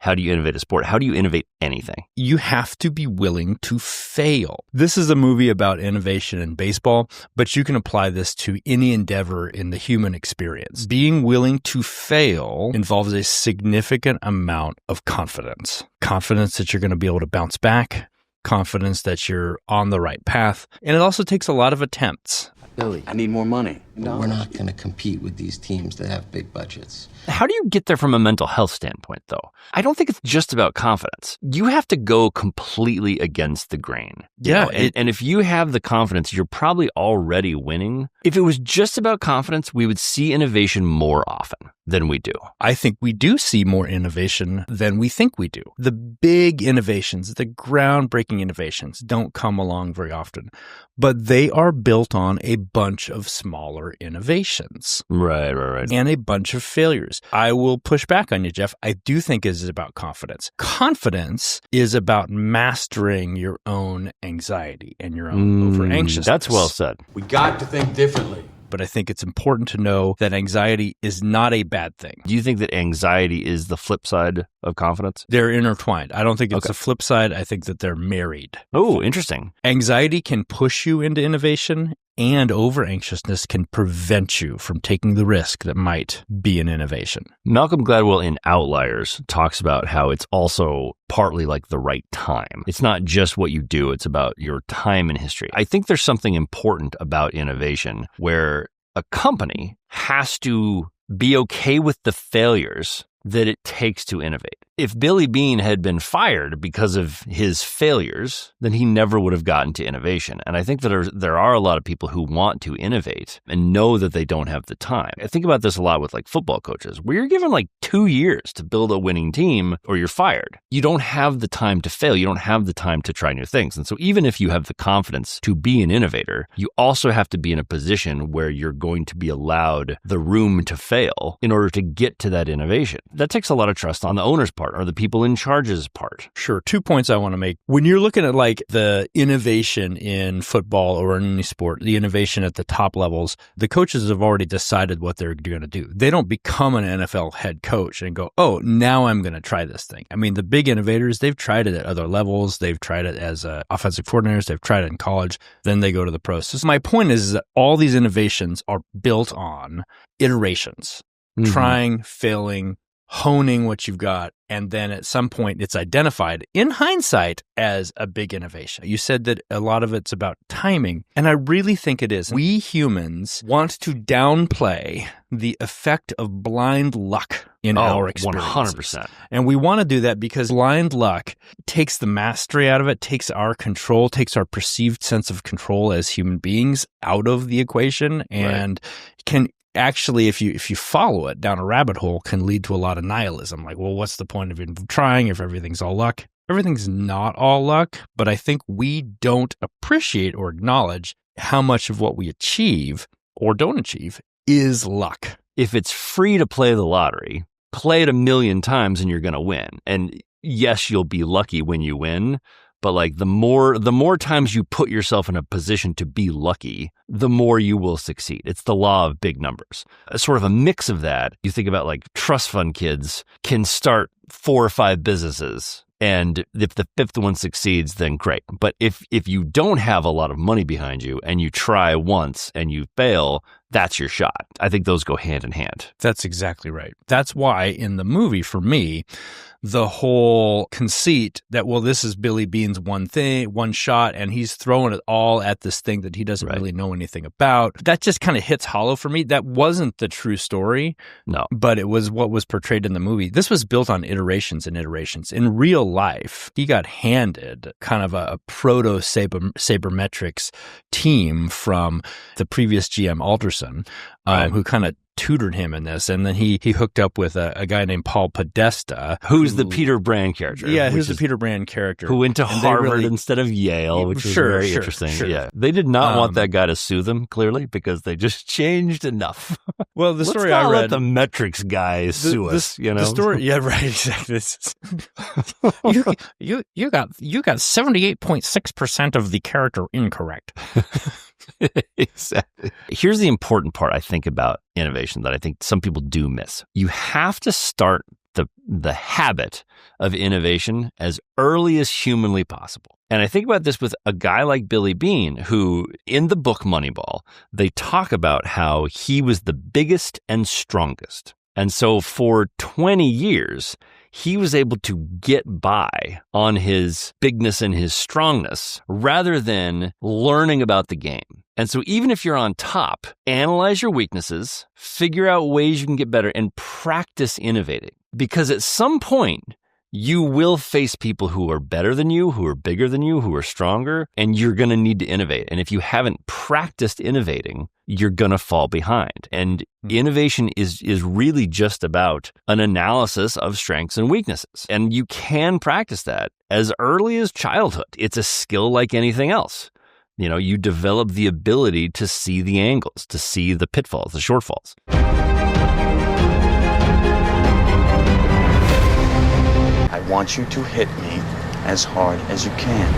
How do you innovate a sport? How do you innovate anything? You have to be willing to fail. This is a movie about innovation in baseball, but you can apply this to any endeavor in the human experience. Being willing to fail involves a significant amount of confidence. Confidence that you're going to be able to bounce back, confidence that you're on the right path, and it also takes a lot of attempts. Billy, I need more money. No. We're not going to compete with these teams that have big budgets. How do you get there from a mental health standpoint, though? I don't think it's just about confidence. You have to go completely against the grain. Yeah. And if you have the confidence, you're probably already winning. If it was just about confidence, we would see innovation more often than we do. I think we do see more innovation than we think we do. The big innovations, the groundbreaking innovations don't come along very often, but they are built on a bunch of smaller innovations. Right. And a bunch of failures. I will push back on you, Jeff. I do think it is about confidence. Confidence is about mastering your own anxiety and your own over-anxiousness. That's well said. We got to think differently. But I think it's important to know that anxiety is not a bad thing. Do you think that anxiety is the flip side of confidence? They're intertwined. I don't think it's a flip side. I think that they're married. Oh, interesting. Anxiety can push you into innovation, and over-anxiousness can prevent you from taking the risk that might be an innovation. Malcolm Gladwell in Outliers talks about how it's also partly like the right time. It's not just what you do, it's about your time in history. I think there's something important about innovation where a company has to be okay with the failures that it takes to innovate. If Billy Beane had been fired because of his failures, then he never would have gotten to innovation. And I think that there are a lot of people who want to innovate and know that they don't have the time. I think about this a lot with like football coaches, where you're given like 2 years to build a winning team or you're fired. You don't have the time to fail. You don't have the time to try new things. And so even if you have the confidence to be an innovator, you also have to be in a position where you're going to be allowed the room to fail in order to get to that innovation. That takes a lot of trust on the owner's part or the people in charge's part. Sure. 2 points I want to make. When you're looking at like the innovation in football or in any sport, the innovation at the top levels, the coaches have already decided what they're going to do. They don't become an NFL head coach and go, oh, now I'm going to try this thing. I mean, the big innovators, they've tried it at other levels. They've tried it as offensive coordinators. They've tried it in college. Then they go to the pros. So my point is that all these innovations are built on iterations, trying, failing, honing what you've got, and then at some point it's identified in hindsight as a big innovation. You said that a lot of it's about timing, and I really think it is. We humans want to downplay the effect of blind luck in our experiences. 100%. And we want to do that because blind luck takes the mastery out of it, takes our control, takes our perceived sense of control as human beings out of the equation, and can actually, if you follow it down a rabbit hole, can lead to a lot of nihilism. Like, well, what's the point of even trying if everything's all luck? Everything's not all luck, but I think we don't appreciate or acknowledge how much of what we achieve or don't achieve is luck. If it's free to play the lottery, play it 1,000,000 times and you're going to win. And yes, you'll be lucky when you win. But like the more times you put yourself in a position to be lucky, the more you will succeed. It's the law of big numbers. A sort of a mix of that. You think about like trust fund kids can start 4 or 5 businesses. And if the 5th one succeeds, then great. But if you don't have a lot of money behind you and you try once and you fail, that's your shot. I think those go hand in hand. That's exactly right. That's why in the movie, for me, the whole conceit that, well, this is Billy Beane's one shot, and he's throwing it all at this thing that he doesn't really know anything about. That just kind of hits hollow for me. That wasn't the true story. No. But it was what was portrayed in the movie. This was built on iterations and iterations. In real life, he got handed kind of a proto-sabermetrics team from the previous GM Alderson, who kind of tutored him in this, and then he hooked up with a guy named Paul Podesta, who's the Peter Brand character. Yeah, who's the Peter Brand character, who went to Harvard instead of Yale, which was very interesting. Sure. Yeah, they did not want that guy to sue them, clearly, because they just changed enough. Well, the story I read, let the metrics guy sue us. You know, the story. Yeah, right. Exactly. you got 78.6% of the character incorrect. Exactly. Here's the important part I think about innovation that I think some people do miss. You have to start the habit of innovation as early as humanly possible. And I think about this with a guy like Billy Beane, who in the book Moneyball, they talk about how he was the biggest and strongest. And so for 20 years, he was able to get by on his bigness and his strongness rather than learning about the game. And so even if you're on top, analyze your weaknesses, figure out ways you can get better, and practice innovating. Because at some point, you will face people who are better than you, who are bigger than you, who are stronger, and you're going to need to innovate. And if you haven't practiced innovating, you're going to fall behind. And innovation is really just about an analysis of strengths and weaknesses. And you can practice that as early as childhood. It's a skill like anything else. You know, you develop the ability to see the angles, to see the pitfalls, the shortfalls. I want you to hit me as hard as you can.